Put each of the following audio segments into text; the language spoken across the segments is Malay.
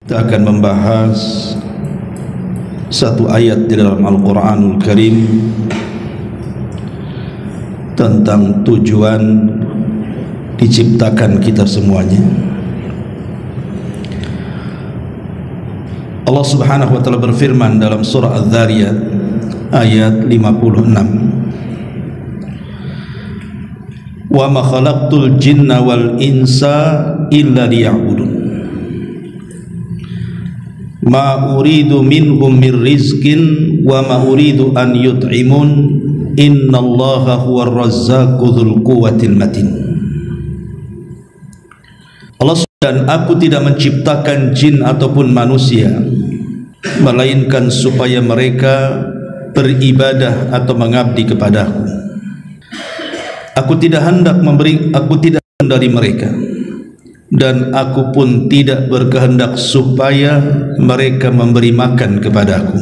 Kita akan membahas satu ayat di dalam Al-Quranul Karim tentang tujuan diciptakan kita semuanya. Allah Subhanahu wa ta'ala berfirman dalam surah Adz-Dzariyat ayat 56, wa ma khalaqtul jinna wal insa illa liya'budun ma uridu minhum min rizqin wa ma uridu an yut'imun innallaha huwar razzaqu dzul quwwatil matin. Allah, dan aku tidak menciptakan jin ataupun manusia melainkan supaya mereka beribadah atau mengabdi kepadaku. Aku tidak hendak dari mereka, dan aku pun tidak berkehendak supaya mereka memberi makan kepadaku.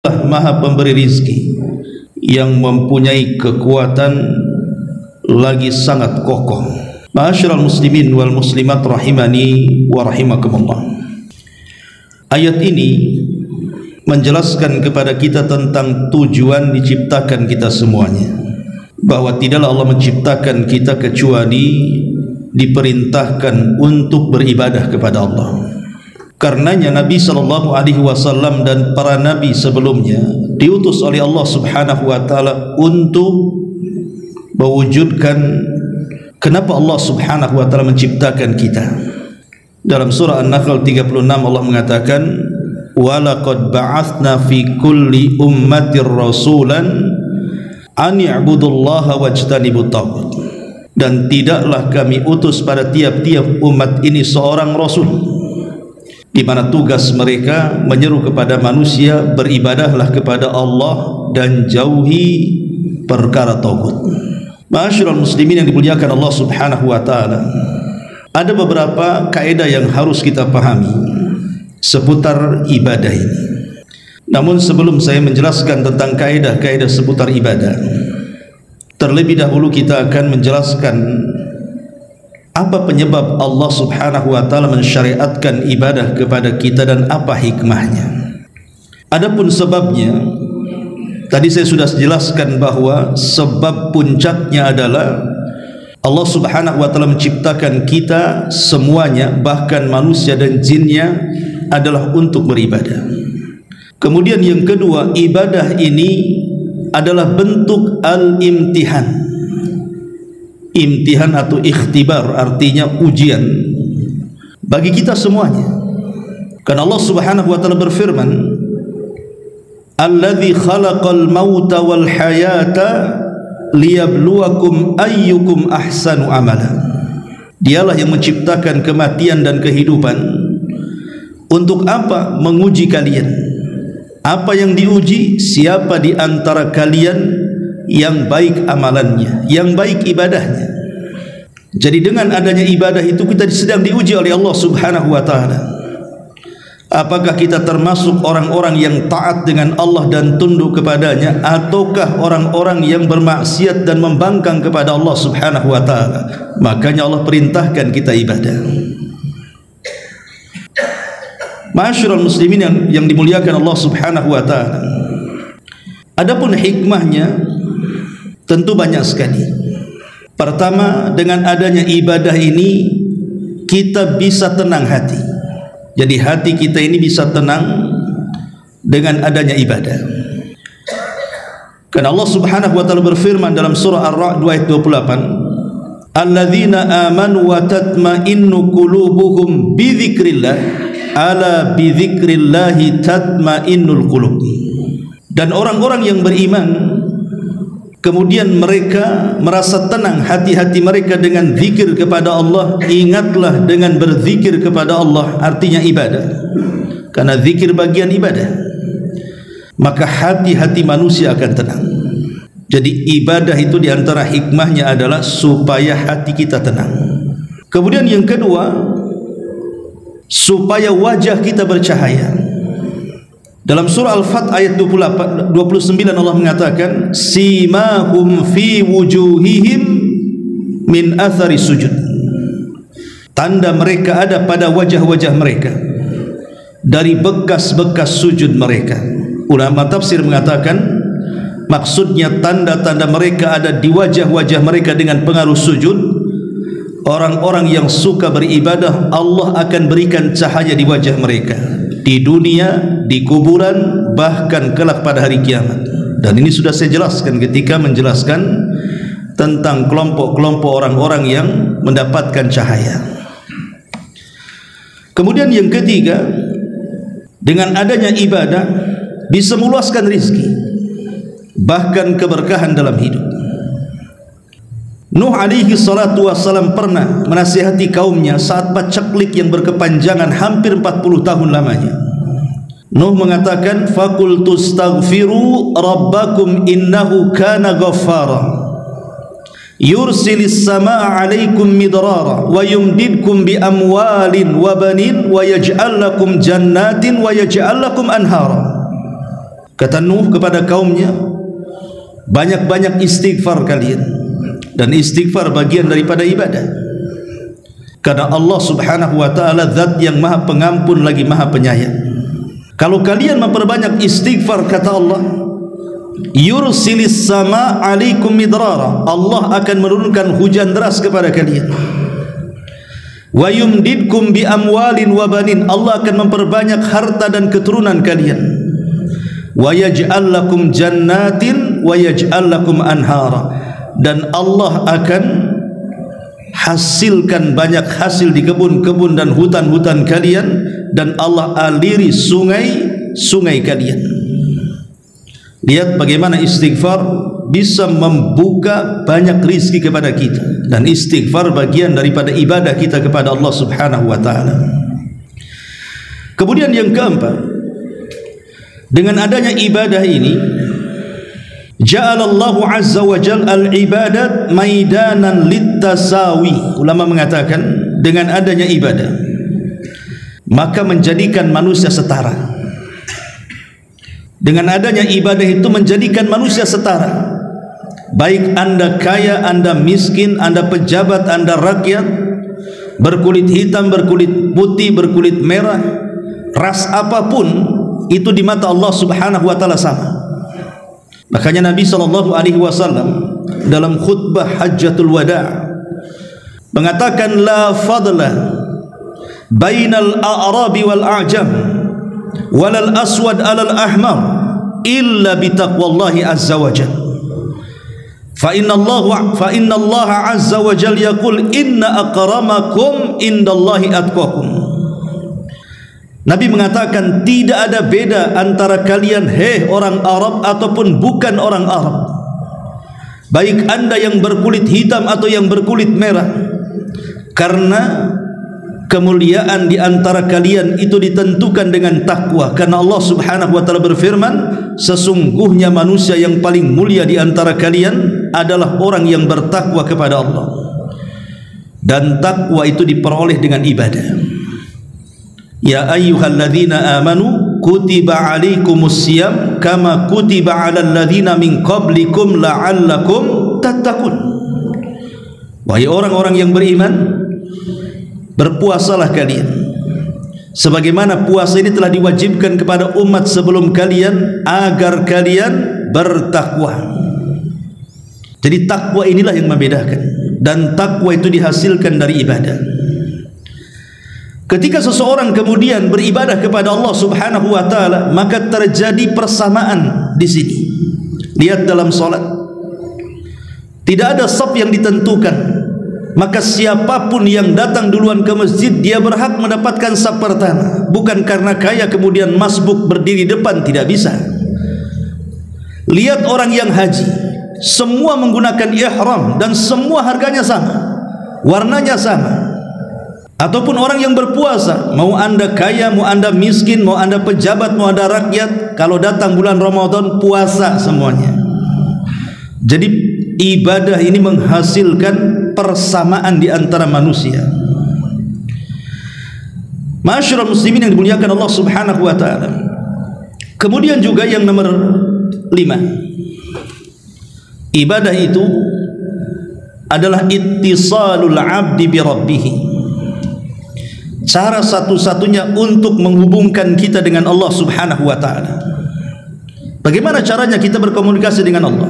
Allah Maha Pemberi rizki yang mempunyai kekuatan lagi sangat kokoh. Ma'asyiral muslimin wal muslimat rahimani wa rahimakumullah. Ayat ini menjelaskan kepada kita tentang tujuan diciptakan kita semuanya, bahwa tidaklah Allah menciptakan kita kecuali diperintahkan untuk beribadah kepada Allah. Karenanya Nabi SAW dan para nabi sebelumnya diutus oleh Allah Subhanahu wa ta'ala untuk mewujudkan kenapa Allah Subhanahu wa ta'ala menciptakan kita. Dalam surah An-Nahl 36 Allah mengatakan, walaqad ba'atsna fi kulli ummatir rasulan an ya'budullaha wajtanibut taghut. Dan tidaklah kami utus pada tiap-tiap umat ini seorang rasul, di mana tugas mereka menyeru kepada manusia beribadahlah kepada Allah dan jauhi perkara taghut. Ma'asyiral muslimin yang dimuliakan Allah Subhanahu wa ta'ala, ada beberapa kaidah yang harus kita pahami seputar ibadah ini. Namun sebelum saya menjelaskan tentang kaidah-kaidah seputar ibadah, terlebih dahulu kita akan menjelaskan apa penyebab Allah Subhanahu wa ta'ala mensyariatkan ibadah kepada kita dan apa hikmahnya. Adapun sebabnya, tadi saya sudah jelaskan bahwa sebab puncaknya adalah Allah Subhanahu wa ta'ala menciptakan kita semuanya, bahkan manusia dan jinnya, adalah untuk beribadah. Kemudian yang kedua, ibadah ini adalah bentuk al-imtihan. Imtihan atau ikhtibar artinya ujian bagi kita semuanya. Karena Allah Subhanahu wa ta'ala berfirman, alladzi khalaqal mauta wal hayata liyabluwakum ayyukum ahsanu amala. Dialah yang menciptakan kematian dan kehidupan. Untuk apa? Menguji kalian. Apa yang diuji? Siapa di antara kalian yang baik amalannya, yang baik ibadahnya. Jadi dengan adanya ibadah itu kita sedang diuji oleh Allah Subhanahu wa ta'ala. Apakah kita termasuk orang-orang yang taat dengan Allah dan tunduk kepadanya, ataukah orang-orang yang bermaksiat dan membangkang kepada Allah Subhanahu wa ta'ala? Makanya Allah perintahkan kita ibadah. Ma'asyiral muslimin yang dimuliakan Allah Subhanahu wa ta'ala, adapun hikmahnya tentu banyak sekali. Pertama, dengan adanya ibadah ini kita bisa tenang hati. Jadi hati kita ini bisa tenang dengan adanya ibadah. Karena Allah Subhanahu wa ta'ala berfirman dalam surah Ar-Ra'd ayat 28, alladzina amanu wa tatma'innu qulubuhum bi dzikrillah ala bi dzikrillahi tatma'innul qulub. Dan orang-orang yang beriman kemudian mereka merasa tenang hati-hati mereka dengan zikir kepada Allah. Ingatlah dengan berzikir kepada Allah, artinya ibadah. Karena zikir bagian ibadah, maka hati-hati manusia akan tenang. Jadi ibadah itu diantara hikmahnya adalah supaya hati kita tenang. Kemudian yang kedua, supaya wajah kita bercahaya. Dalam surah Al-Fath ayat 29 Allah mengatakan, simahum fi wujuhihim min athari sujud. Tanda mereka ada pada wajah-wajah mereka dari bekas-bekas sujud mereka. Ulama tafsir mengatakan maksudnya tanda-tanda mereka ada di wajah-wajah mereka dengan pengaruh sujud. Orang-orang yang suka beribadah, Allah akan berikan cahaya di wajah mereka di dunia, di kuburan, bahkan kelak pada hari kiamat. Dan ini sudah saya jelaskan ketika menjelaskan tentang kelompok-kelompok orang-orang yang mendapatkan cahaya. Kemudian yang ketiga, dengan adanya ibadah bisa meluaskan rizki, bahkan keberkahan dalam hidup. Nuh alaihi salatu wassalam pernah menasihati kaumnya saat paceklik yang berkepanjangan hampir 40 tahun lamanya. Nuh mengatakan, faqultu astaghfiru rabbakum innahu kana ghaffara yursilis samaa alaikum midrara wa yumdidkum bi amwalin wa banin wa yaj'al lakum jannatin wa yaj'al lakum anhara. Kata Nuh kepada kaumnya, banyak-banyak istighfar kalian, dan istighfar bagian daripada ibadah, karena Allah subhanahu wa ta'ala zat yang maha pengampun lagi maha penyayang. Kalau kalian memperbanyak istighfar, kata Allah, yursilis sama alaikum midrara, Allah akan menurunkan hujan deras kepada kalian. Wa yumdidkum bi amwalin wa banin, Allah akan memperbanyak harta dan keturunan kalian. Wa yaj'al lakum jannatin wa yaj'al lakum anhara, dan Allah akan hasilkan banyak hasil di kebun-kebun dan hutan-hutan kalian, dan Allah aliri sungai-sungai kalian. Lihat bagaimana istighfar bisa membuka banyak rizki kepada kita, dan istighfar bagian daripada ibadah kita kepada Allah subhanahu wa ta'ala. Kemudian yang keempat, dengan adanya ibadah ini, ja'alallahu azza wa jal al-ibadat maidanan littasawi. Ulama mengatakan dengan adanya ibadah maka menjadikan manusia setara. Dengan adanya ibadah itu menjadikan manusia setara. Baik anda kaya, anda miskin, anda pejabat, anda rakyat, berkulit hitam, berkulit putih, berkulit merah, ras apapun, itu di mata Allah subhanahu wa ta'ala sama. Makanya Nabi SAW dalam khutbah Hajjatul Wada' mengatakan, la fadla bainal a'rabi wal a'jam walal aswad alal ahmar illa bitaqwallahi azza wa jal. Fa inna Allah azza wa jal yaqul inna akramakum indallahi atqakum. Nabi mengatakan tidak ada beda antara kalian, hei orang Arab ataupun bukan orang Arab, baik anda yang berkulit hitam atau yang berkulit merah, karena kemuliaan di antara kalian itu ditentukan dengan takwa. Karena Allah subhanahu wa ta'ala berfirman, sesungguhnya manusia yang paling mulia di antara kalian adalah orang yang bertakwa kepada Allah, dan takwa itu diperoleh dengan ibadah. Ya ayyuhalladzina amanu kutiba alaikumus siyam kama kutiba alal ladzina min qablikum la'allakum tattaqun. Wahai orang-orang yang beriman, berpuasalah kalian sebagaimana puasa ini telah diwajibkan kepada umat sebelum kalian agar kalian bertakwa. Jadi takwa inilah yang membedakan, dan takwa itu dihasilkan dari ibadah. Ketika seseorang kemudian beribadah kepada Allah subhanahu wa ta'ala, maka terjadi persamaan di sini. Lihat dalam salat, tidak ada saf yang ditentukan, maka siapapun yang datang duluan ke masjid dia berhak mendapatkan saf pertama. Bukan karena kaya kemudian masbuk berdiri depan, tidak bisa. Lihat orang yang haji, semua menggunakan ihram dan semua harganya sama, warnanya sama. Ataupun orang yang berpuasa, mau anda kaya, mau anda miskin, mau anda pejabat, mau anda rakyat, kalau datang bulan Ramadan puasa semuanya. Jadi ibadah ini menghasilkan persamaan di antara manusia. Ma'asyiral muslimin yang dimuliakan Allah subhanahu wa ta'ala. Kemudian juga yang nomor 5, ibadah itu adalah ittisalul abdi bi rabbih, cara satu-satunya untuk menghubungkan kita dengan Allah Subhanahu wa ta'ala. Bagaimana caranya kita berkomunikasi dengan Allah?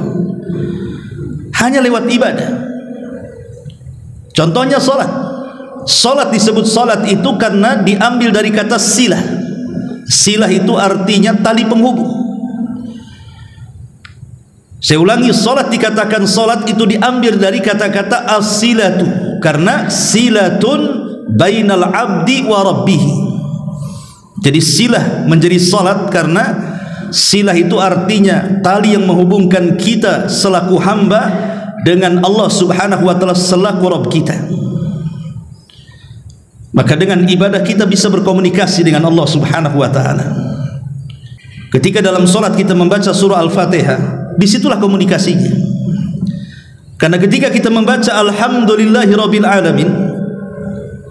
Hanya lewat ibadah. Contohnya salat. Salat disebut salat itu karena diambil dari kata silah. Silah itu artinya tali penghubung. Saya ulangi, salat dikatakan salat itu diambil dari kata-kata as-silatu, karena silatun bainal abdi wa rabbih. Jadi silah menjadi salat karena silah itu artinya tali yang menghubungkan kita selaku hamba dengan Allah Subhanahu wa ta'ala selaku Rabb kita. Maka dengan ibadah kita bisa berkomunikasi dengan Allah Subhanahu wa ta'ala. Ketika dalam salat kita membaca surah Al-Fatihah, disitulah komunikasinya. Karena ketika kita membaca Alhamdulillahirabbil alamin,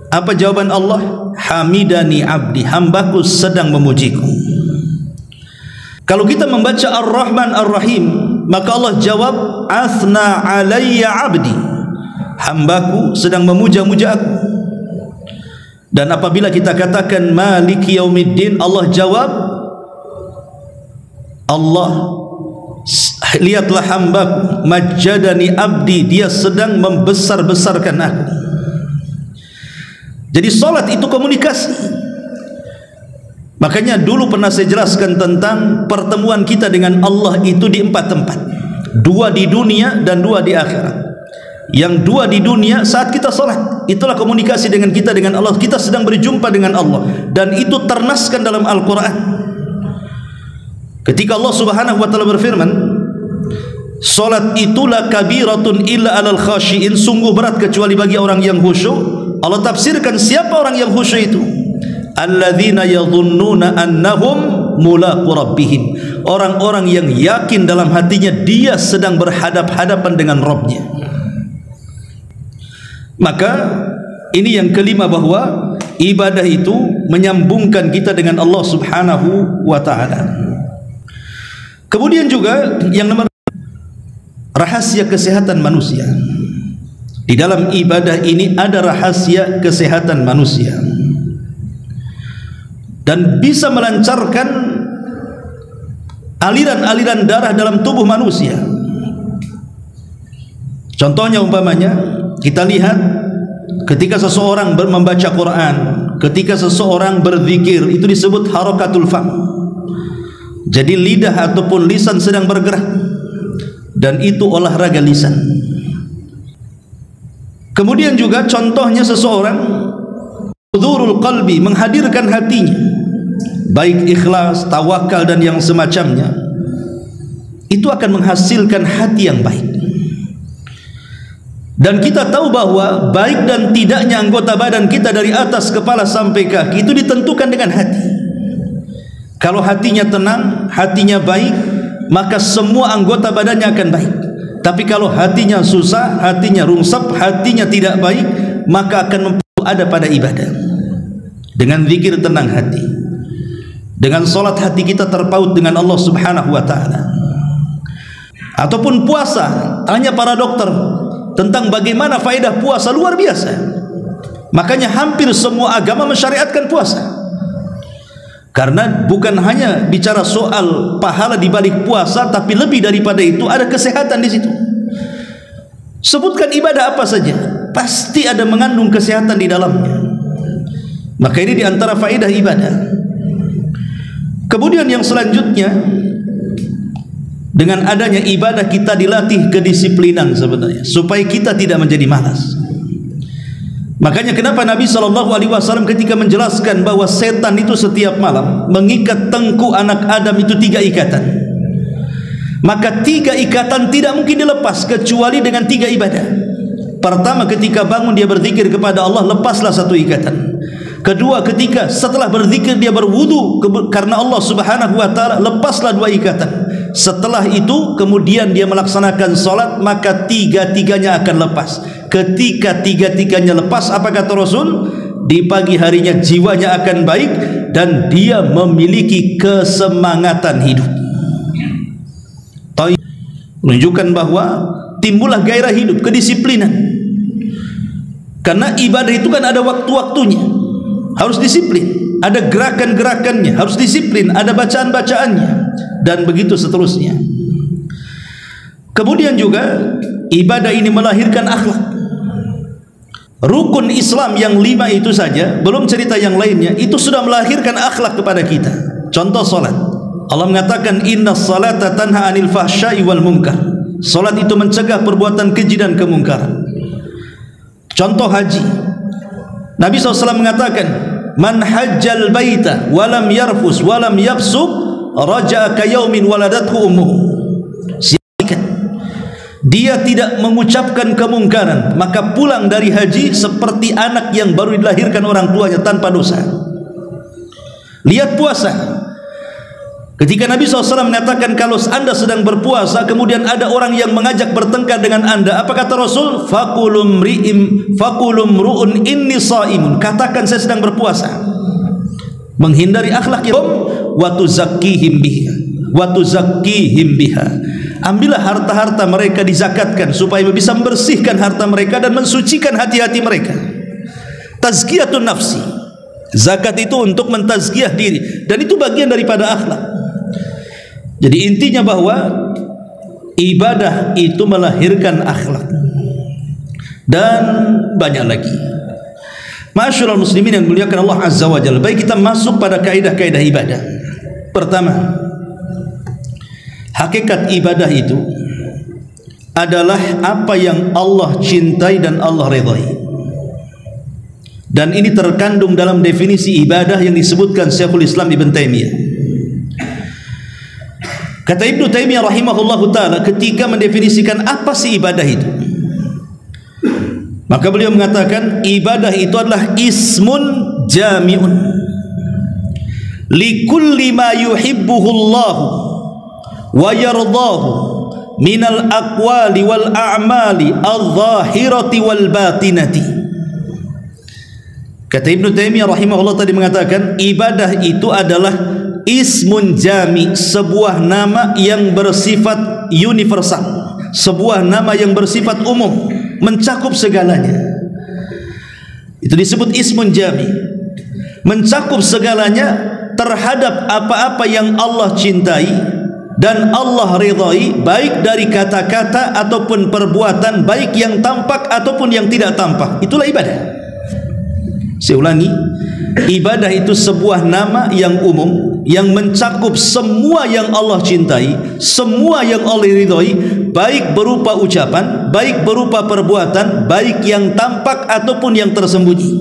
apa jawaban Allah? Hamidani abdi, hambaku sedang memujiku. Kalau kita membaca Ar-Rahman Ar-Rahim, maka Allah jawab Athna alayya abdi, hambaku sedang memuja-muja aku. Dan apabila kita katakan Maliki Yaumiddin, Allah jawab, Allah, lihatlah hambaku, majjadani abdi, dia sedang membesar-besarkan aku. Jadi salat itu komunikasi. Makanya dulu pernah saya jelaskan tentang pertemuan kita dengan Allah itu di 4 tempat. 2 di dunia dan 2 di akhirat. Yang 2 di dunia saat kita salat, itulah komunikasi dengan kita dengan Allah. Kita sedang berjumpa dengan Allah, dan itu ternaskan dalam Al-Quran. Ketika Allah Subhanahu wa ta'ala berfirman, salat itulah kabiratun illa alal khashiin, sungguh berat kecuali bagi orang yang khusyuk. Allah tafsirkan siapa orang yang khusyuk itu? Alladzina yadhunnuna annahum mulaqu rabbihim, orang-orang yang yakin dalam hatinya dia sedang berhadap-hadapan dengan Rabbnya. Maka ini yang kelima, bahwa ibadah itu menyambungkan kita dengan Allah Subhanahu wa ta'ala. Kemudian juga yang nomor, rahasia kesehatan manusia. Di dalam ibadah ini ada rahasia kesehatan manusia, dan bisa melancarkan aliran-aliran darah dalam tubuh manusia. Contohnya umpamanya kita lihat ketika seseorang membaca Quran, ketika seseorang berzikir, itu disebut harakatul fam. Jadi lidah ataupun lisan sedang bergerak, dan itu olahraga lisan. Kemudian juga contohnya seseorang hudurul qalbi, menghadirkan hatinya, baik ikhlas, tawakal dan yang semacamnya, itu akan menghasilkan hati yang baik. Dan kita tahu bahwa baik dan tidaknya anggota badan kita dari atas kepala sampai kaki itu ditentukan dengan hati. Kalau hatinya tenang, hatinya baik, maka semua anggota badannya akan baik. Tapi kalau hatinya susah, hatinya rungsap, hatinya tidak baik, maka akan ada pada ibadah. Dengan zikir tenang hati, dengan salat hati kita terpaut dengan Allah Subhanahu wa ta'ala. Ataupun puasa, tanya para dokter tentang bagaimana faedah puasa, luar biasa. Makanya hampir semua agama mensyariatkan puasa, karena bukan hanya bicara soal pahala di balik puasa, tapi lebih daripada itu ada kesehatan di situ. Sebutkan ibadah apa saja, pasti ada mengandung kesehatan di dalamnya. Maka ini diantara faedah ibadah. Kemudian yang selanjutnya, dengan adanya ibadah kita dilatih kedisiplinan sebenarnya, supaya kita tidak menjadi malas. Makanya kenapa Nabi SAW ketika menjelaskan bahwa setan itu setiap malam mengikat tengkuk anak Adam itu 3 ikatan, maka 3 ikatan tidak mungkin dilepas kecuali dengan 3 ibadah. Pertama, ketika bangun dia berzikir kepada Allah, lepaslah 1 ikatan. Kedua, ketika setelah berzikir dia berwudu karena Allah Subhanahu wa ta'ala, lepaslah 2 ikatan. Setelah itu kemudian dia melaksanakan salat, maka 3-tiganya akan lepas. Ketika 3-tiganya lepas, apa kata Rasul? Di pagi harinya jiwanya akan baik dan dia memiliki kesemangatan hidup. Menunjukkan bahwa timbullah gairah hidup, kedisiplinan. Karena ibadah itu kan ada waktu-waktunya. harus disiplin, ada gerakan-gerakannya, harus disiplin, ada bacaan-bacaannya, dan begitu seterusnya. Kemudian juga ibadah ini melahirkan akhlak. Rukun Islam yang 5 itu saja, belum cerita yang lainnya, itu sudah melahirkan akhlak kepada kita. Contoh salat, Allah mengatakan innas salata tanha 'anil fahsya'i wal munkar. Salat itu mencegah perbuatan keji dan kemungkaran. Contoh haji, Nabi SAW mengatakan man hajjal baita walam yarfus walam yafsuk raja'a ka yaumin waladathu ummuhu. Dia tidak mengucapkan kemungkaran, maka pulang dari haji seperti anak yang baru dilahirkan orang tuanya tanpa dosa. Lihat puasa. Ketika Nabi SAW mengatakan kalau anda sedang berpuasa, kemudian ada orang yang mengajak bertengkar dengan anda, apa kata Rasul? Fakulum ru'un inni sa'imun. Katakan saya sedang berpuasa. Menghindari akhlak yang wa tuzakkihim biha. Ambillah harta-harta mereka, dizakatkan supaya bisa membersihkan harta mereka dan mensucikan hati-hati mereka. Tazkiyatun nafsi. Zakat itu untuk mentazkiyah diri, dan itu bagian daripada akhlak. Jadi intinya bahwa ibadah itu melahirkan akhlak, dan banyak lagi. Ma'asyiral muslimin yang dimuliakan Allah Azza wa Jalla, baik kita masuk pada kaidah-kaidah ibadah. Pertama, hakikat ibadah itu adalah apa yang Allah cintai dan Allah ridhai. Dan ini terkandung dalam definisi ibadah yang disebutkan Syekhul Islam Ibn Taimiyah. Kata Ibnu Taimiyah rahimahullahu taala ketika mendefinisikan apa sih ibadah itu, maka beliau mengatakan ibadah itu adalah ismun jami'un likulli ma yuhibbuhullahu wa yardahu minal aqwali wal a'mali adh-dhahirati wal batinati. Kata Ibnu Taimiyah rahimahullah tadi mengatakan ibadah itu adalah ismun jami, sebuah nama yang bersifat universal, sebuah nama yang bersifat umum, mencakup segalanya. Itu disebut ismun jami, mencakup segalanya terhadap apa-apa yang Allah cintai dan Allah ridhai, baik dari kata-kata ataupun perbuatan, baik yang tampak ataupun yang tidak tampak. Itulah ibadah. Saya ulangi, ibadah itu sebuah nama yang umum yang mencakup semua yang Allah cintai, semua yang Allah ridhai, baik berupa ucapan, baik berupa perbuatan, baik yang tampak ataupun yang tersembunyi.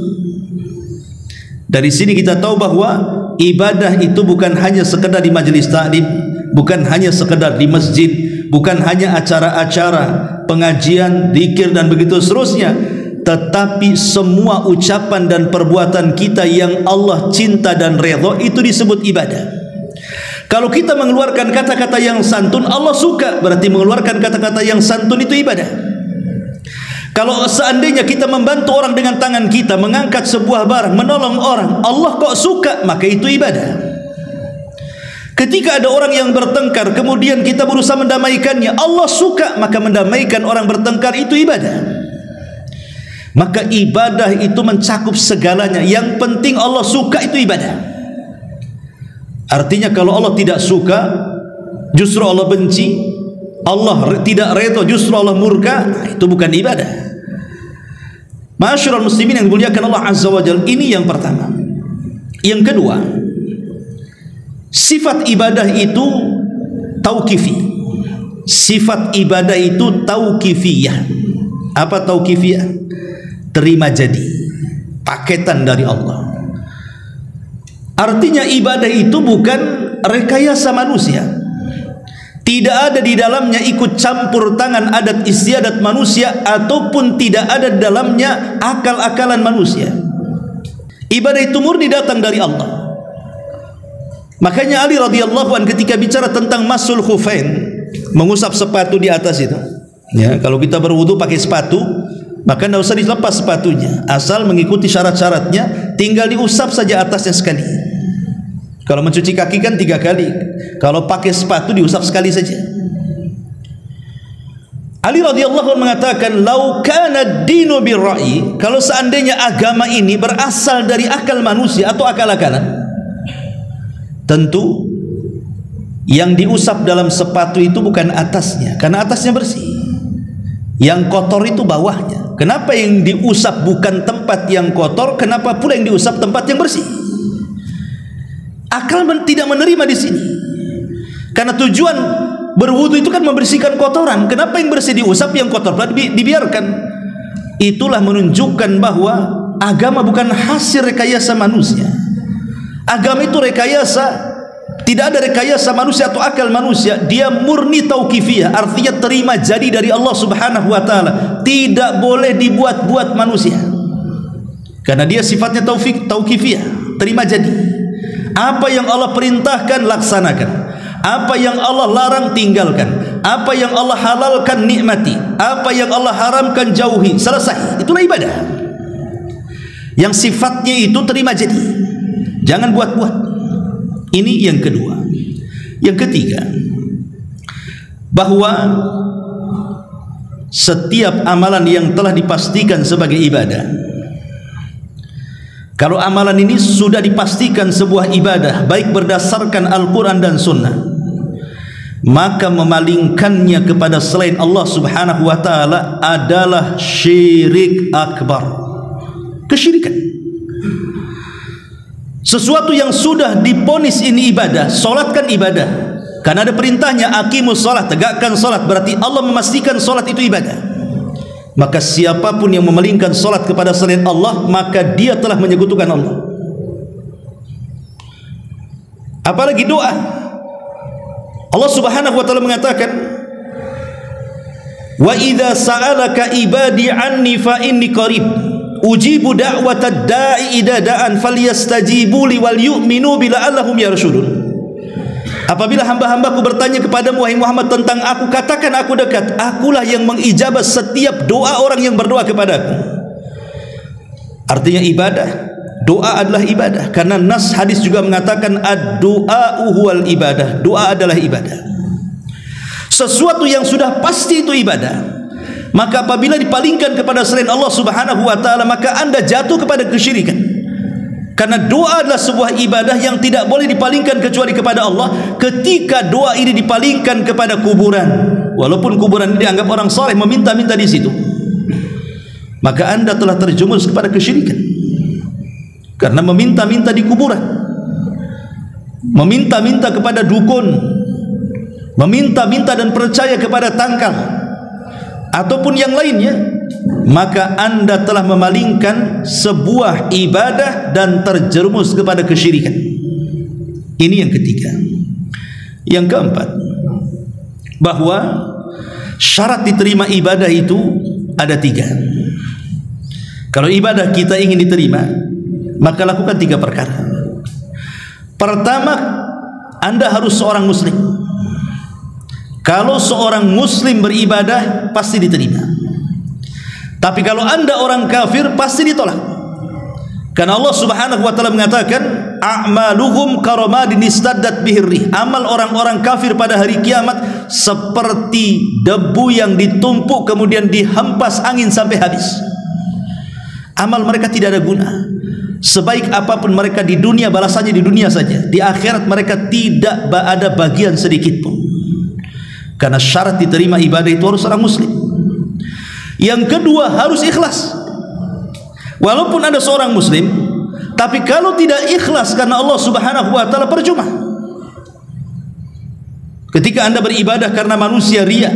Dari sini kita tahu bahwa ibadah itu bukan hanya sekedar di majelis taklim, bukan hanya sekedar di masjid, bukan hanya acara-acara pengajian, zikir dan begitu seterusnya, tetapi semua ucapan dan perbuatan kita yang Allah cinta dan redha itu disebut ibadah. Kalau kita mengeluarkan kata-kata yang santun, Allah suka, berarti mengeluarkan kata-kata yang santun itu ibadah. Kalau seandainya kita membantu orang dengan tangan kita, mengangkat sebuah barang, menolong orang, Allah kok suka, maka itu ibadah. Ketika ada orang yang bertengkar, kemudian kita berusaha mendamaikannya, Allah suka, maka mendamaikan orang bertengkar itu ibadah. Maka ibadah itu mencakup segalanya. Yang penting Allah suka, itu ibadah. Artinya kalau Allah tidak suka, justru Allah benci, Allah tidak redha, justru Allah murka, itu bukan ibadah. Ma'asyiral muslimin yang dimuliakan Allah Azza wa Jalla, ini yang pertama. Yang kedua, sifat ibadah itu tauqifi. Sifat ibadah itu tauqifiyah. Apa tauqifiyah? Terima jadi, paketan dari Allah. Artinya ibadah itu bukan rekayasa manusia. Tidak ada di dalamnya ikut campur tangan adat istiadat manusia, ataupun tidak ada di dalamnya akal-akalan manusia. Ibadah itu murni datang dari Allah. Makanya Ali radhiyallahu anhu ketika bicara tentang masul khufain, mengusap sepatu di atas itu, ya, kalau kita berwudu pakai sepatu, maka tidak usah dilepas sepatunya, asal mengikuti syarat-syaratnya, tinggal diusap saja atasnya sekali. Kalau mencuci kaki kan 3 kali, kalau pakai sepatu diusap sekali saja. Ali radhiyallahu anhu mengatakan, "Lau kana ad-dinu bir-ra'yi," kalau seandainya agama ini berasal dari akal manusia atau akal-akalan, tentu yang diusap dalam sepatu itu bukan atasnya, karena atasnya bersih. Yang kotor itu bawahnya. Kenapa yang diusap bukan tempat yang kotor? Kenapa pula yang diusap tempat yang bersih? Akal tidak menerima di sini. Karena tujuan berwudu itu kan membersihkan kotoran. Kenapa yang bersih diusap, yang kotor dibiarkan? Itulah menunjukkan bahwa agama bukan hasil rekayasa manusia. Agama itu rekayasa. Tidak ada rekayasa manusia atau akal manusia. Dia murni tauqifiyah, artinya terima jadi dari Allah Subhanahu wa taala. Tidak boleh dibuat-buat manusia. Karena dia sifatnya tauqifiyah, terima jadi. Apa yang Allah perintahkan laksanakan. Apa yang Allah larang tinggalkan. Apa yang Allah halalkan nikmati. Apa yang Allah haramkan jauhi. Selesai. Itulah ibadah. Yang sifatnya itu terima jadi. Jangan buat-buat. Ini yang kedua. Yang ketiga, bahwa setiap amalan yang telah dipastikan sebagai ibadah, kalau amalan ini sudah dipastikan sebuah ibadah, baik berdasarkan Al-Quran dan Sunnah, maka memalingkannya kepada selain Allah Subhanahu wa ta'ala adalah syirik akbar, kesyirikan. Sesuatu yang sudah diponis ini ibadah, solat kan ibadah, karena ada perintahnya aqimus solat, tegakkan solat, berarti Allah memastikan solat itu ibadah. Maka siapapun yang memalingkan solat kepada selain Allah, maka dia telah menyekutukan Allah. Apalagi doa, Allah Subhanahu wa ta'ala mengatakan, wa idza sa'alaka ibadi anni fa inni qarib ujibu da'watad da'i idza da'an falyastajibu li wal yu'minu bila'allahum yarshudun. Apabila hamba-hambaku bertanya kepadamu wahai Muhammad tentang aku, katakan aku dekat. Akulah yang mengijabah setiap doa orang yang berdoa kepadaku. Artinya ibadah, doa adalah ibadah, karena nas hadis juga mengatakan ad-du'a'u huwal ibadah. Doa adalah ibadah. Sesuatu yang sudah pasti itu ibadah, maka apabila dipalingkan kepada selain Allah Subhanahu wa ta'ala, maka anda jatuh kepada kesyirikan. Karena doa adalah sebuah ibadah yang tidak boleh dipalingkan kecuali kepada Allah. Ketika doa ini dipalingkan kepada kuburan, walaupun kuburan ini dianggap orang saleh meminta-minta di situ, maka anda telah terjumus kepada kesyirikan. Karena meminta-minta di kuburan, meminta-minta kepada dukun, meminta-minta dan percaya kepada tangkal ataupun yang lainnya, maka anda telah memalingkan sebuah ibadah dan terjerumus kepada kesyirikan. Ini yang ketiga. Yang keempat, bahwa syarat diterima ibadah itu ada 3. Kalau ibadah kita ingin diterima, maka lakukan 3 perkara. Pertama, anda harus seorang muslim. Kalau seorang muslim beribadah pasti diterima. Tapi kalau anda orang kafir pasti ditolak. Karena Allah Subhanahu wa ta'ala mengatakan a'maluhum karamadin istaddat bihir rih. Amal orang-orang kafir pada hari kiamat seperti debu yang ditumpuk kemudian dihempas angin sampai habis. Amal mereka tidak ada guna. Sebaik apapun mereka di dunia, balasannya di dunia saja. Di akhirat mereka tidak ada bagian sedikit pun. Karena syarat diterima ibadah itu harus orang muslim. Yang kedua, harus ikhlas. Walaupun ada seorang muslim, tapi kalau tidak ikhlas karena Allah Subhanahu wa ta'ala, percuma. Ketika anda beribadah karena manusia riya,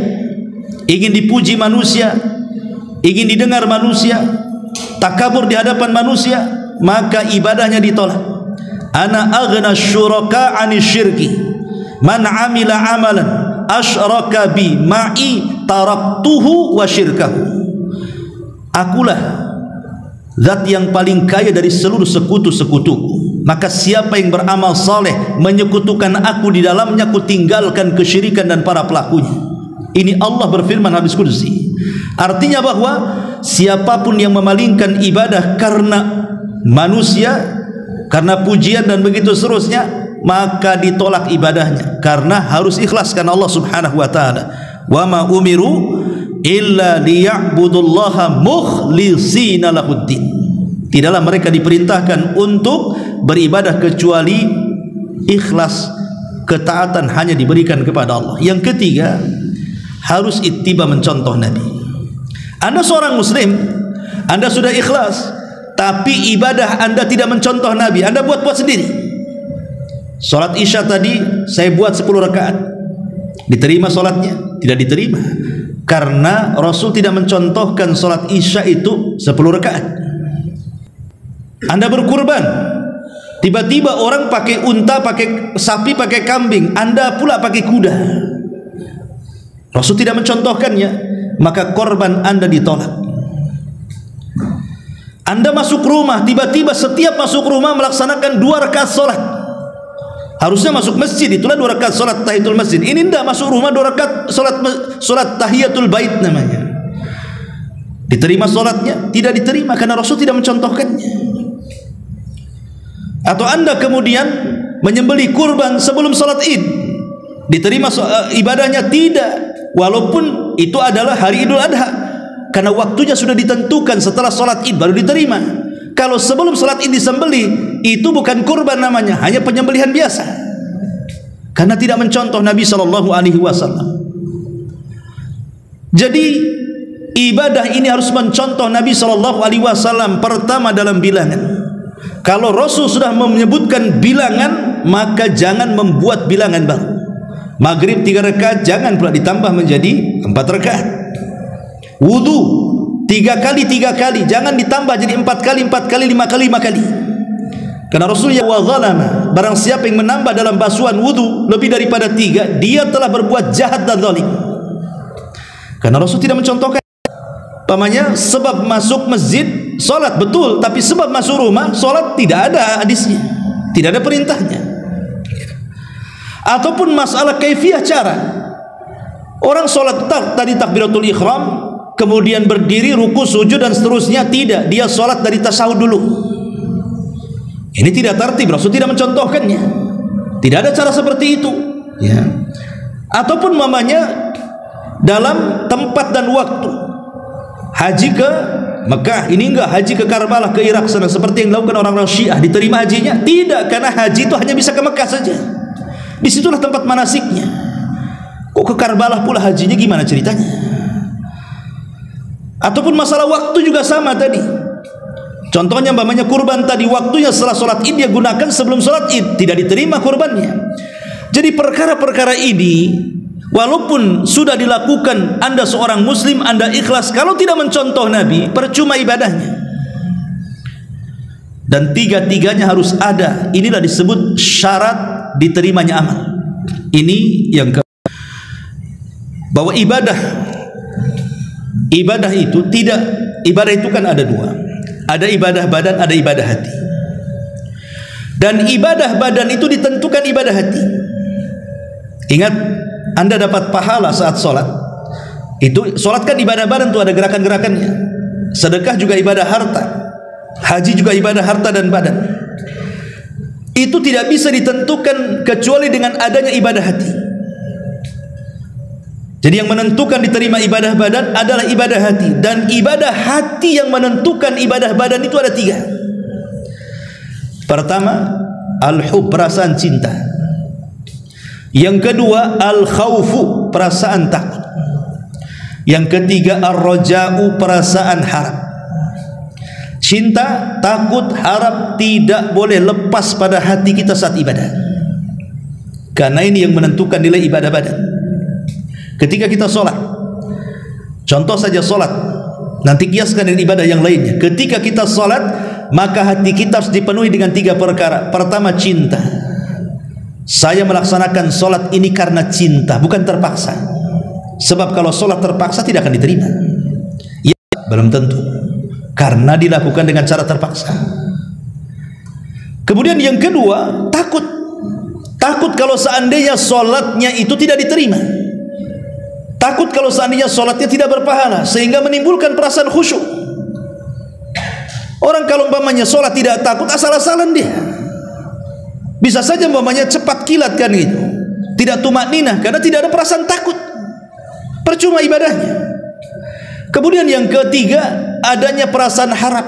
ingin dipuji manusia, ingin didengar manusia, takabur di hadapan manusia, maka ibadahnya ditolak. Ana aghna syuraka 'ani syirki man 'amila 'amalan asyraka bi ma'i taraktuhu wa syirkahu. Akulah zat yang paling kaya dari seluruh sekutu-sekutuku, maka siapa yang beramal saleh menyekutukan aku di dalamnya, aku tinggalkan kesyirikan dan para pelakunya. Ini Allah berfirman hadis qudsi. Artinya bahwa siapapun yang memalingkan ibadah karena manusia, karena pujian dan begitu seterusnya, maka ditolak ibadahnya. Karena harus ikhlas karena Allah Subhanahu wa ta'ala. Wa ma umiru illa liya'budullaha mukhlishina lahuddin. Tidaklah mereka diperintahkan untuk beribadah kecuali ikhlas, ketaatan hanya diberikan kepada Allah. Yang ketiga, harus ittiba, mencontoh Nabi. Anda seorang muslim, Anda sudah ikhlas, tapi ibadah Anda tidak mencontoh Nabi, Anda buat-buat sendiri. Salat Isya tadi saya buat 10 rakaat, diterima salatnya? Tidak diterima, karena Rasul tidak mencontohkan salat Isya itu 10 rakaat. Anda berkurban, tiba-tiba orang pakai unta, pakai sapi, pakai kambing, Anda pula pakai kuda. Rasul tidak mencontohkannya, maka korban Anda ditolak. Anda masuk rumah, tiba-tiba setiap masuk rumah melaksanakan 2 rakaat solat. Harusnya masuk masjid, itulah 2 rakaat solat tahiyatul masjid. Ini tidak masuk rumah, 2 rakaat solat tahiyatul bait namanya. Diterima solatnya? Tidak diterima, karena Rasul tidak mencontohkannya. Atau Anda kemudian menyembelih kurban sebelum salat Id, diterima ibadahnya? Tidak, walaupun itu adalah hari Idul Adha, karena waktunya sudah ditentukan setelah salat Id baru diterima. Kalau sebelum salat Id disembelih, itu bukan kurban namanya, hanya penyembelihan biasa, karena tidak mencontoh Nabi SAW. Jadi ibadah ini harus mencontoh Nabi SAW. Pertama, dalam bilangan. Kalau Rasul sudah menyebutkan bilangan, maka jangan membuat bilangan baru. Maghrib 3 rakaat, jangan pula ditambah menjadi 4 rakaat. Wudu 3 kali 3 kali, jangan ditambah jadi 4 kali 4 kali 5 kali 5 kali. Karena Rasul wa zalama, barang siapa yang menambah dalam basuhan wudu lebih daripada 3, dia telah berbuat jahat dan zalim. Karena Rasul tidak mencontohkan. Pamannya sebab masuk masjid solat betul, tapi sebab masuk rumah solat tidak ada hadisnya, tidak ada perintahnya. Ataupun masalah kaifiyah cara, orang solat tadi takbiratul ihram, kemudian berdiri, ruku, sujud dan seterusnya, tidak, dia solat dari tasyahud dulu. Ini tidak tertib, Rasul tidak mencontohkannya. Tidak ada cara seperti itu, ya. Ataupun mamanya dalam tempat dan waktu, haji ke Mekah, ini enggak, haji ke Karbala, ke Irak sana, seperti yang dilakukan orang-orang Syiah, diterima hajinya? Tidak, karena haji itu hanya bisa ke Mekah saja, disitulah tempat manasiknya. Kok ke Karbala pula hajinya, gimana ceritanya? Ataupun masalah waktu juga sama tadi. Contohnya umpamanya kurban tadi, waktunya setelah sholat Id, dia gunakan sebelum sholat Id, tidak diterima kurbannya. Jadi perkara-perkara ini, walaupun sudah dilakukan, Anda seorang muslim, Anda ikhlas, kalau tidak mencontoh Nabi, percuma ibadahnya. Dan tiga-tiganya harus ada. Inilah disebut syarat diterimanya amal. Ini yang bahwa ibadah itu tidak, ibadah itu kan ada 2. Ada ibadah badan, ada ibadah hati. Dan ibadah badan itu ditentukan ibadah hati. Ingat, Anda dapat pahala saat sholat. Itu sholat kan ibadah badan, tuh ada gerakan-gerakannya. Sedekah juga ibadah harta, haji juga ibadah harta dan badan. Itu tidak bisa ditentukan kecuali dengan adanya ibadah hati. Jadi yang menentukan diterima ibadah badan adalah ibadah hati. Dan ibadah hati yang menentukan ibadah badan itu ada 3. Pertama, al-hub, perasaan cinta. Yang kedua, al-khawfu, perasaan takut. Yang ketiga, ar-raja'u, perasaan harap. Cinta, takut, harap tidak boleh lepas pada hati kita saat ibadah, karena ini yang menentukan nilai ibadah badan. Ketika kita sholat, contoh saja sholat, nanti kiaskan dengan ibadah yang lainnya. Ketika kita sholat, maka hati kita harus dipenuhi dengan 3 perkara. Pertama, cinta. Saya melaksanakan sholat ini karena cinta, bukan terpaksa. Sebab kalau sholat terpaksa tidak akan diterima. Ya, belum tentu, karena dilakukan dengan cara terpaksa. Kemudian yang kedua, takut. Takut kalau seandainya sholatnya itu tidak diterima. Takut kalau seandainya sholatnya tidak berpahala, sehingga menimbulkan perasaan khusyuk. Orang kalau umpamanya sholat tidak takut, asal-asalan dia. Bisa saja umpamanya cepat kilat kan gitu, tidak tumakninah karena tidak ada perasaan takut. Percuma ibadahnya. Kemudian yang ketiga, adanya perasaan harap.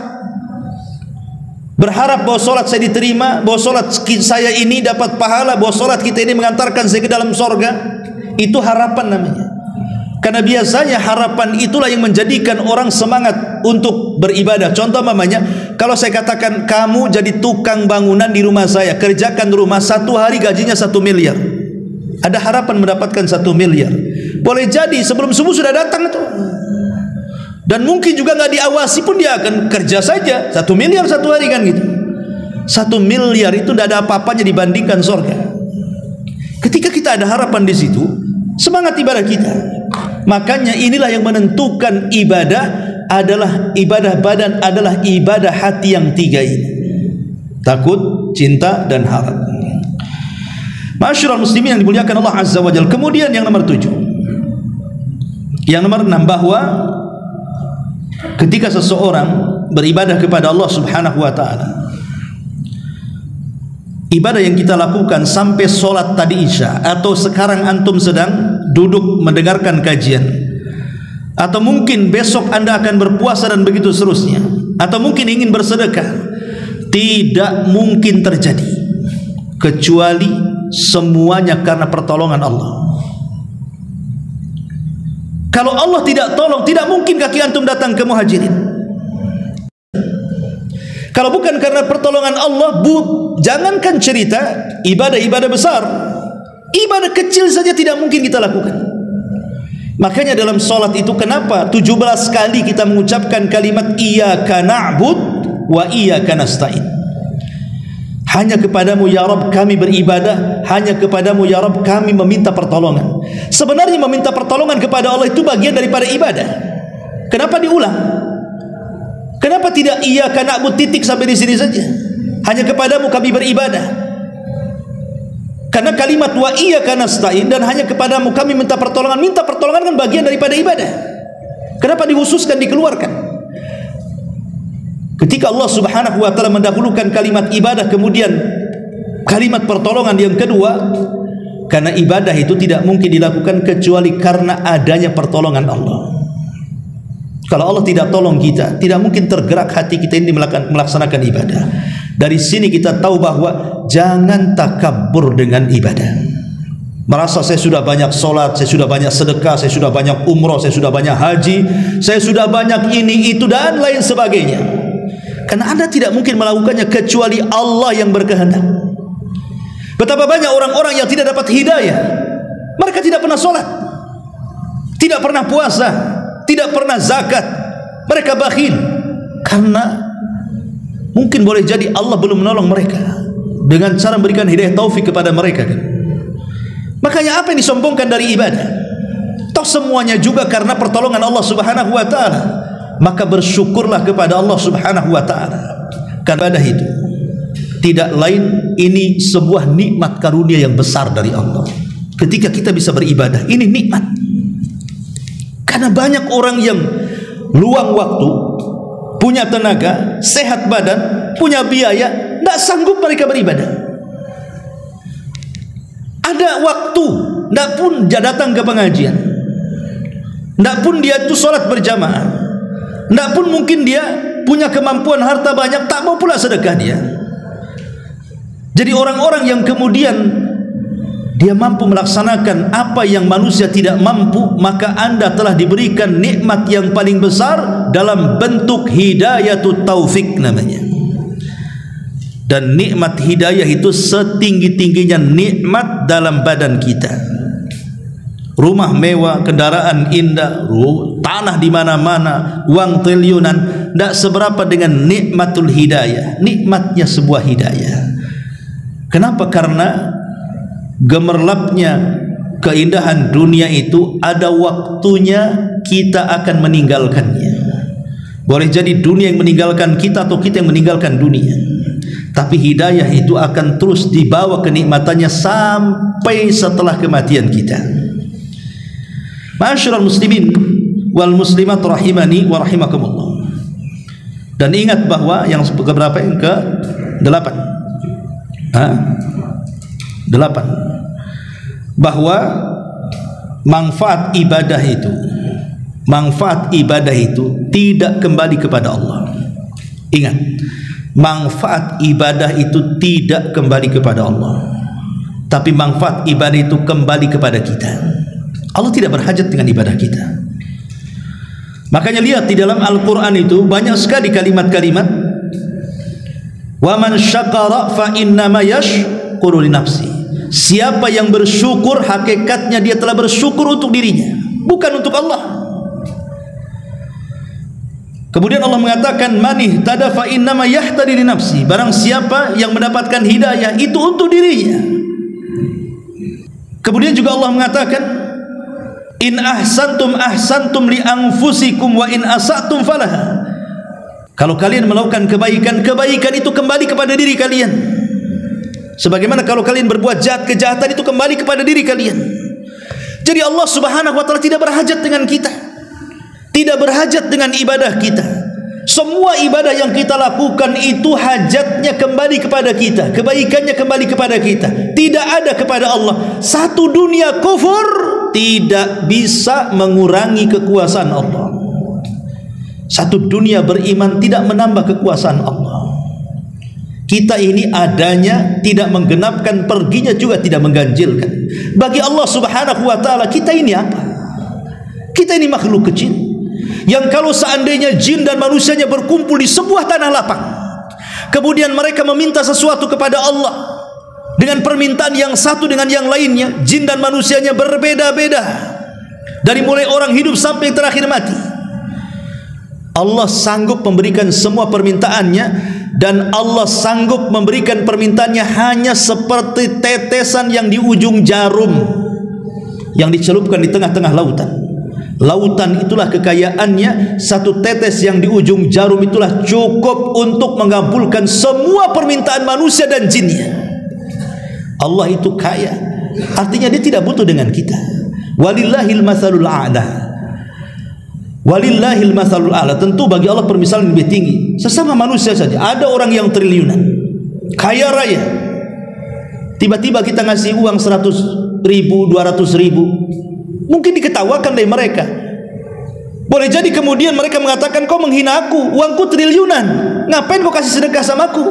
Berharap bahwa solat saya diterima, bahwa solat saya ini dapat pahala, bahwa solat kita ini mengantarkan saya ke dalam sorga. Itu harapan namanya. Karena biasanya harapan itulah yang menjadikan orang semangat untuk beribadah. Contoh mamanya, kalau saya katakan kamu jadi tukang bangunan di rumah saya, kerjakan rumah, 1 hari gajinya 1 miliar. Ada harapan mendapatkan 1 miliar. Boleh jadi sebelum subuh sudah datang itu. Dan mungkin juga nggak diawasi pun dia akan kerja saja 1 miliar 1 hari kan gitu. 1 miliar itu tidak ada apa-apanya dibandingkan surga. Ketika kita ada harapan di situ, semangat ibadah kita. Makanya inilah yang menentukan ibadah adalah ibadah badan, adalah ibadah hati yang 3 ini. Takut, cinta, dan harap. Ma'asyiral muslimin yang dimuliakan Allah Azza wa Jalla. Kemudian yang nomor 7. Yang nomor 6, bahwa ketika seseorang beribadah kepada Allah Subhanahu wa ta'ala, ibadah yang kita lakukan sampai solat tadi isya, atau sekarang antum sedang duduk mendengarkan kajian, atau mungkin besok anda akan berpuasa dan begitu seterusnya, atau mungkin ingin bersedekah, tidak mungkin terjadi kecuali semuanya karena pertolongan Allah. Kalau Allah tidak tolong, tidak mungkin kaki antum datang ke Muhajirin. Kalau bukan karena pertolongan Allah, jangankan cerita ibadah-ibadah besar, ibadah kecil saja tidak mungkin kita lakukan. Makanya dalam solat itu kenapa 17 kali kita mengucapkan kalimat iyyaka na'bud wa iyyaka nasta'in. Hanya kepadamu ya Rabb kami beribadah, hanya kepadamu ya Rabb kami meminta pertolongan. Sebenarnya meminta pertolongan kepada Allah itu bagian daripada ibadah. Kenapa diulang? Kenapa tidak iyyaka na'bud titik sampai di sini saja? Hanya kepadamu kami beribadah. Karena kalimat wa iyyaka nasta'in dan hanya kepadamu kami minta pertolongan. Minta pertolongan kan bagian daripada ibadah. Kenapa dikhususkan, dikeluarkan? Ketika Allah Subhanahu wa ta'ala mendahulukan kalimat ibadah, kemudian kalimat pertolongan yang kedua, karena ibadah itu tidak mungkin dilakukan kecuali karena adanya pertolongan Allah. Kalau Allah tidak tolong kita, tidak mungkin tergerak hati kita ini melaksanakan ibadah. Dari sini kita tahu bahwa jangan takabur dengan ibadah. Merasa saya sudah banyak solat, saya sudah banyak sedekah, saya sudah banyak umroh, saya sudah banyak haji, saya sudah banyak ini, itu dan lain sebagainya. Karena anda tidak mungkin melakukannya kecuali Allah yang berkehendak. Betapa banyak orang-orang yang tidak dapat hidayah. Mereka tidak pernah solat, tidak pernah puasa, tidak pernah zakat. Mereka bakhil karena mungkin boleh jadi Allah belum menolong mereka dengan cara memberikan hidayah taufik kepada mereka kan? Makanya apa yang disombongkan dari ibadah? Toh semuanya juga karena pertolongan Allah Subhanahu wa ta'ala. Maka bersyukurlah kepada Allah Subhanahu wa ta'ala. Karena ibadah itu tidak lain, ini sebuah nikmat karunia yang besar dari Allah. Ketika kita bisa beribadah, ini nikmat. Karena banyak orang yang luang waktu, punya tenaga, sehat badan, punya biaya, tidak sanggup mereka beribadah. Ada waktu, tidak pun dia datang ke pengajian, tidak pun dia itu sholat berjamaah, tidak pun mungkin dia punya kemampuan harta banyak, tak mau pula sedekah dia. Jadi orang-orang yang kemudian dia mampu melaksanakan apa yang manusia tidak mampu, maka anda telah diberikan nikmat yang paling besar dalam bentuk hidayatut taufik namanya. Dan nikmat hidayah itu setinggi-tingginya nikmat dalam badan kita. Rumah mewah, kendaraan indah, tanah di mana-mana, uang triliunan, tidak seberapa dengan nikmatul hidayah, nikmatnya sebuah hidayah. Kenapa? Karena gemerlapnya keindahan dunia itu ada waktunya kita akan meninggalkannya. Boleh jadi dunia yang meninggalkan kita atau kita yang meninggalkan dunia. Tapi hidayah itu akan terus dibawa kenikmatannya sampai setelah kematian kita. Ma'asyiral muslimin wal muslimat rahimani wa rahimakumullah. Dan ingat bahwa yang keberapa, yang ke-8. 8. Bahwa manfaat ibadah itu manfaat ibadah itu tidak kembali kepada Allah. Ingat, manfaat ibadah itu tidak kembali kepada Allah, tapi manfaat ibadah itu kembali kepada kita. Allah tidak berhajat dengan ibadah kita. Makanya lihat di dalam Al-Quran itu banyak sekali kalimat-kalimat, wa man syakara fa innama yashkuru li nafsi. Siapa yang bersyukur, hakikatnya dia telah bersyukur untuk dirinya, bukan untuk Allah. Kemudian Allah mengatakan, man ihtada fa innama yahtadi li nafsi. Barang siapa yang mendapatkan hidayah itu untuk dirinya. Kemudian juga Allah mengatakan, in ahsantum li anfusikum wa in asatum falaha. Kalau kalian melakukan kebaikan, kebaikan itu kembali kepada diri kalian. Sebagaimana kalau kalian berbuat jahat, kejahatan itu kembali kepada diri kalian. Jadi Allah Subhanahu wa taala tidak berhajat dengan kita, tidak berhajat dengan ibadah kita. Semua ibadah yang kita lakukan itu hajatnya kembali kepada kita, kebaikannya kembali kepada kita, tidak ada kepada Allah. Satu dunia kufur tidak bisa mengurangi kekuasaan Allah. Satu dunia beriman tidak menambah kekuasaan Allah. Kita ini adanya tidak menggenapkan, perginya juga tidak mengganjilkan. Bagi Allah Subhanahu wa taala, kita ini apa? Kita ini makhluk kecil yang kalau seandainya jin dan manusianya berkumpul di sebuah tanah lapang, kemudian mereka meminta sesuatu kepada Allah dengan permintaan yang satu dengan yang lainnya, jin dan manusianya berbeda-beda, dari mulai orang hidup sampai yang terakhir mati, Allah sanggup memberikan semua permintaannya. Dan Allah sanggup memberikan permintaannya hanya seperti tetesan yang di ujung jarum yang dicelupkan di tengah-tengah lautan. Lautan itulah kekayaannya. Satu tetes yang di ujung jarum itulah cukup untuk mengabulkan semua permintaan manusia dan jinnya. Allah itu kaya, artinya dia tidak butuh dengan kita. Walillahil matsalul a'la. Walillahil matsalul a'la. Tentu bagi Allah permisalan lebih tinggi. Sesama manusia saja ada orang yang triliunan, kaya raya, tiba-tiba kita ngasih uang 100.000, 200.000, mungkin diketawakan oleh mereka. Boleh jadi kemudian mereka mengatakan, kau menghina aku, uangku triliunan, ngapain kau kasih sedekah sama aku?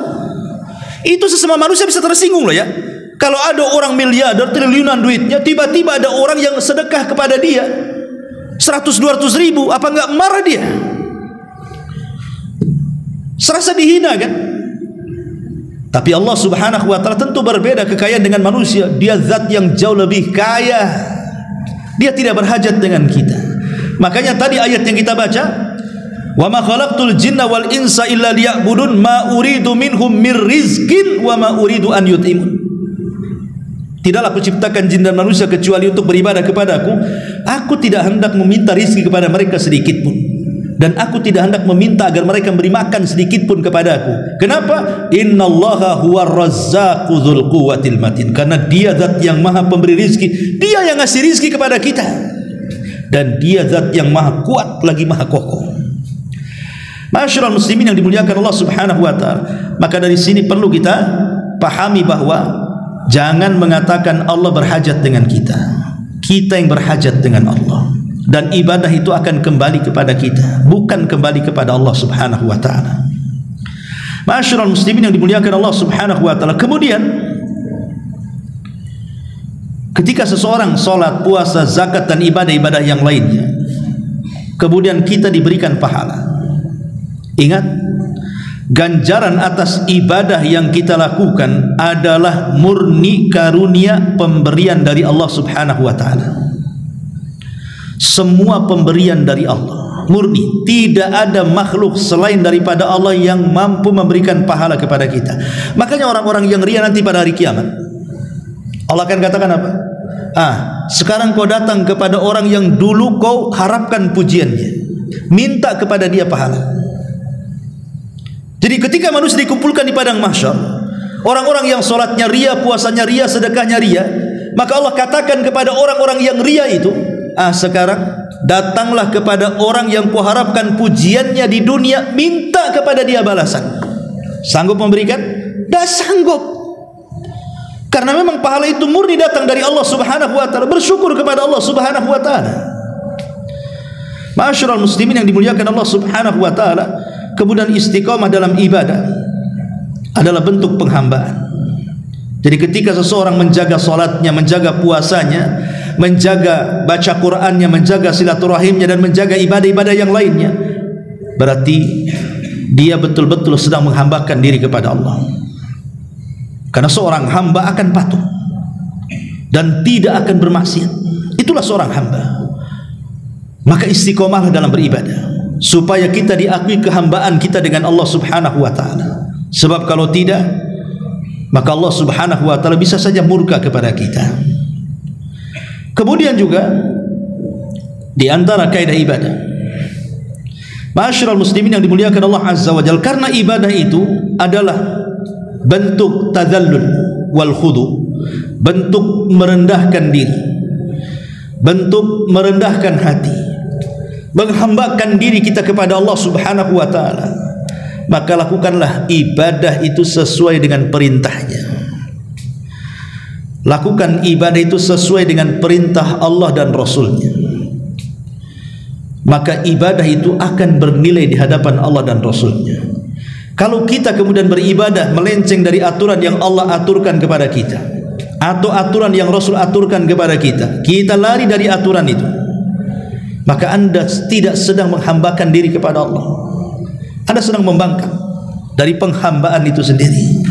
Itu sesama manusia bisa tersinggung loh ya. Kalau ada orang miliarder, triliunan duitnya, tiba-tiba ada orang yang sedekah kepada dia 100-200 ribu, apa enggak marah dia? Serasa dihina kan? Tapi Allah Subhanahu wa taala tentu berbeda kekayaan dengan manusia. Dia zat yang jauh lebih kaya. Dia tidak berhajat dengan kita. Makanya tadi ayat yang kita baca, wa ma khalaqtul jinna wal insa illa liya'budun ma uridu minhum mir rizqin wa ma uridu an yut'imun. Tidaklah aku ciptakan jin dan manusia kecuali untuk beribadah kepadaku. Aku tidak hendak meminta rizki kepada mereka sedikit pun, dan aku tidak hendak meminta agar mereka memberi makan sedikit pun kepadaku. Kenapa? Innallaha huwar razzaqu dzul quwwatil matin. Karena dia zat yang maha pemberi rizki. Dia yang ngasih rizki kepada kita, dan dia zat yang maha kuat lagi maha kokoh. Ma'asyiral muslimin yang dimuliakan Allah Subhanahu wa taala, maka dari sini perlu kita pahami bahwa jangan mengatakan Allah berhajat dengan kita. Kita yang berhajat dengan Allah. Dan ibadah itu akan kembali kepada kita, bukan kembali kepada Allah Subhanahu wa taala. Ma'asyiral muslimin yang dimuliakan Allah Subhanahu wa taala. Kemudian ketika seseorang salat, puasa, zakat dan ibadah-ibadah yang lainnya, kemudian kita diberikan pahala. Ingat, ganjaran atas ibadah yang kita lakukan adalah murni karunia pemberian dari Allah Subhanahu wa taala. Semua pemberian dari Allah, murni. Tidak ada makhluk selain daripada Allah yang mampu memberikan pahala kepada kita. Makanya orang-orang yang ria nanti pada hari kiamat, Allah akan katakan apa? Sekarang kau datang kepada orang yang dulu kau harapkan pujiannya, minta kepada dia pahala. Jadi ketika manusia dikumpulkan di padang mahsyar, orang-orang yang sholatnya ria, puasanya ria, sedekahnya ria, maka Allah katakan kepada orang-orang yang ria itu, sekarang datanglah kepada orang yang kau harapkan pujiannya di dunia, minta kepada dia balasan. Sanggup memberikan? Tidak sanggup. Karena memang pahala itu murni datang dari Allah Subhanahu wa taala. Bersyukur kepada Allah Subhanahu wa taala. Ma'asyiral muslimin yang dimuliakan Allah Subhanahu wa taala, kemudian istiqamah dalam ibadah adalah bentuk penghambaan. Jadi ketika seseorang menjaga salatnya, menjaga puasanya, menjaga baca Qur'annya, menjaga silaturahimnya, dan menjaga ibadah-ibadah yang lainnya, berarti dia betul-betul sedang menghambakan diri kepada Allah. Karena seorang hamba akan patuh dan tidak akan bermaksiat. Itulah seorang hamba. Maka istiqomahlah dalam beribadah, supaya kita diakui kehambaan kita dengan Allah Subhanahu wa taala. Sebab kalau tidak, maka Allah Subhanahu wa taala bisa saja murka kepada kita. Kemudian juga di antara kaidah ibadah, ma'asyiral muslimin yang dimuliakan Allah Azza wa Jalla, karena ibadah itu adalah bentuk tadzallul wal khudu, bentuk merendahkan diri, bentuk merendahkan hati, menghambakan diri kita kepada Allah Subhanahu wa taala, maka lakukanlah ibadah itu sesuai dengan perintahnya. Lakukan ibadah itu sesuai dengan perintah Allah dan Rasulnya, maka ibadah itu akan bernilai di hadapan Allah dan Rasulnya. Kalau kita kemudian beribadah melenceng dari aturan yang Allah aturkan kepada kita, atau aturan yang Rasul aturkan kepada kita, kita lari dari aturan itu, maka Anda tidak sedang menghambakan diri kepada Allah. Anda sedang membangkang dari penghambaan itu sendiri.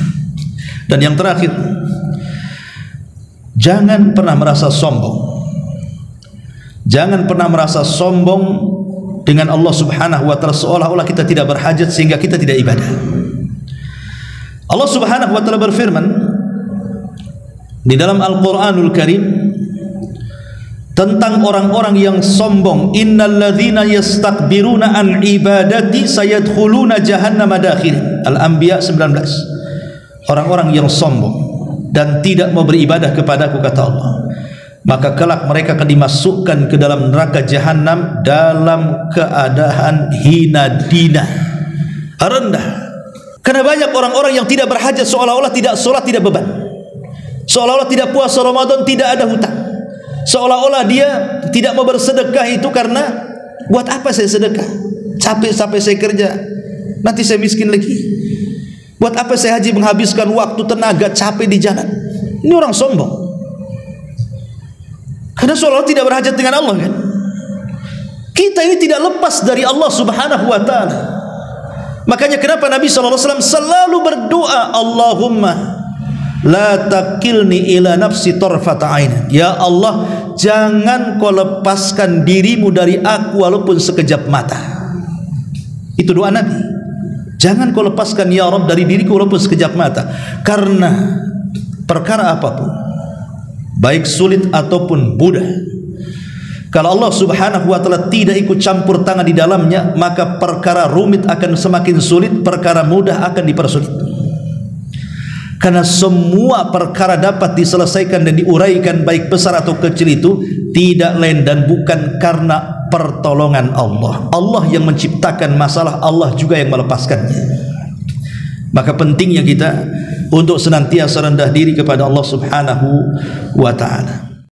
Dan yang terakhir, jangan pernah merasa sombong. Jangan pernah merasa sombong dengan Allah Subhanahu wa taala, seolah-olah kita tidak berhajat sehingga kita tidak ibadah. Allah Subhanahu wa taala berfirman di dalam Al-Qur'anul Karim tentang orang-orang yang sombong, innalladzina yastakbiruna an ibadati sayadkhuluna jahannama dakhir. Al-Anbiya 19. Orang-orang yang sombong dan tidak mau beribadah kepadaku, kata Allah, maka kelak mereka akan dimasukkan ke dalam neraka jahanam dalam keadaan hina dina, rendah. Karena banyak orang-orang yang tidak berhajat, seolah-olah tidak sholat tidak beban, seolah-olah tidak puasa Ramadan tidak ada hutang, seolah-olah dia tidak mau bersedekah itu karena buat apa saya sedekah, capek saya kerja, nanti saya miskin lagi. Buat apa saya haji, menghabiskan waktu, tenaga, capek di jalan. Ini orang sombong, karena seolah-olah tidak berhajat dengan Allah kan. Kita ini tidak lepas dari Allah Subhanahu wa taala. Makanya kenapa Nabi SAW selalu berdoa, Allahumma la takilni ila nafsi tarfata ain. Ya Allah, jangan kau lepaskan dirimu dari aku walaupun sekejap mata. Itu doa Nabi. Jangan kau lepaskan ya Rabb dari diriku walaupun sekejap mata. Karena perkara apapun, baik sulit ataupun mudah, kalau Allah Subhanahu wa taala tidak ikut campur tangan di dalamnya, maka perkara rumit akan semakin sulit, perkara mudah akan dipersulit. Karena semua perkara dapat diselesaikan dan diuraikan, baik besar atau kecil, itu tidak lain dan bukan karena pertolongan Allah. Allah yang menciptakan masalah, Allah juga yang melepaskannya. Maka pentingnya kita untuk senantiasa rendah diri kepada Allah Subhanahu wa taala.